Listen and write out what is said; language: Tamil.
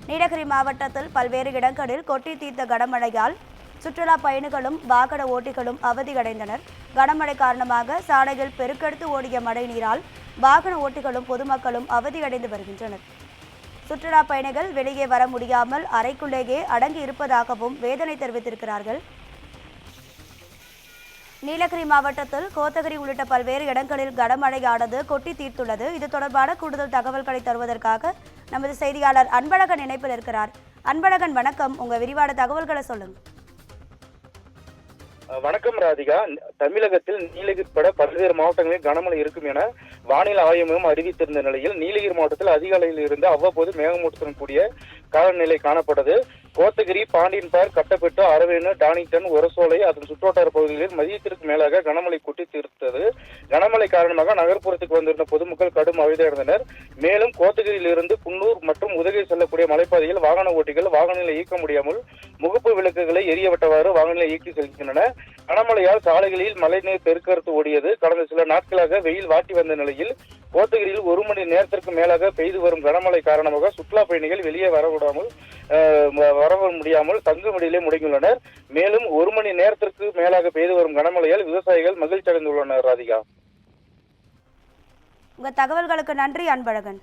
நீலகிரி மாவட்டத்தில் பல்வேறு இடங்களில் கொட்டி தீர்த்த கனமழையால் சுற்றுலா பயணிகளும் வாகன ஓட்டிகளும் அவதியடைந்தனர். கனமழை காரணமாக சாலையில் பெருக்கெடுத்து ஓடிய மழை நீரால் வாகன ஓட்டிகளும் பொதுமக்களும் அவதியடைந்து வருகின்றனர். சுற்றுலா பயணிகள் வெளியே வர முடியாமல் அறைக்குள்ளேயே அடங்கி இருப்பதாகவும் வேதனை தெரிவித்திருக்கிறார்கள். நீலகிரி மாவட்டத்தில் கோத்தகிரி உள்ளிட்ட பல்வேறு இடங்களில் கனமழையானது கொட்டி தீர்த்துள்ளது. இது தொடர்பான கூடுதல் தகவல்களை தருவதற்காக நமது செய்தியாளர் அன்பழகன் இணைப்பில் இருக்கிறார். அன்பழகன் வணக்கம், உங்க விரிவான தகவல்களை சொல்லுங்க. வணக்கம் ராதிகா. தமிழகத்தில் நீலகிரி உட்பட பல்வேறு மாவட்டங்களில் கனமழை இருக்கும் என வானிலை ஆய்வு மையம் அறிவித்திருந்த நிலையில் நீலகிரி மாவட்டத்தில் அதிகாலையில் இருந்து அவ்வப்போது மேகமூட்டத்துடன் கூடிய காலநிலை காணப்பட்டது. கோத்தகிரி, பாண்டியன்பார், கட்டப்பெட்டு, அரவேணு, டானிங்டன், ஒரசோலை அதன் சுற்றுவட்டார பகுதிகளில் மதியத்திற்கு மேலாக கனமழை கொட்டி தீர்த்தது. கனமழை காரணமாக நகர்ப்புறத்துக்கு வந்திருந்த பொதுமக்கள் கடும் அவதியடைந்தனர். மேலும் கோத்தகிரியிலிருந்து குன்னூர் மற்றும் உதகை செல்லக்கூடிய மலைப்பாதையில் வாகன ஓட்டிகள் வாகனங்களை இயக்க முடியாமல் முகப்பு விளக்குகளை எரியவிட்டவாறு வாகனங்களை இயக்கி செல்கின்றன. கனமழையால் சாலைகளில் மழைநீர் பெருக்கெடுத்து ஓடியது. கடந்த சில நாட்களாக வெயில் வாட்டி வந்த நிலையில் கோத்தகிரியில் 1 மணி நேரத்திற்கு மேலாக பெய்து வரும் கனமழை காரணமாக சுற்றுலா பயணிகள் வெளியே வர முடியாமல் தங்குமிடையிலே முடங்கியுள்ளனர். மேலும் 1 மணி நேரத்திற்கு மேலாக பெய்து வரும் கனமழையால் விவசாயிகள் மகிழ்ச்சி அடைந்துள்ளனர். ராதிகா, உங்க தகவல்களுக்கு நன்றி அன்பழகன்.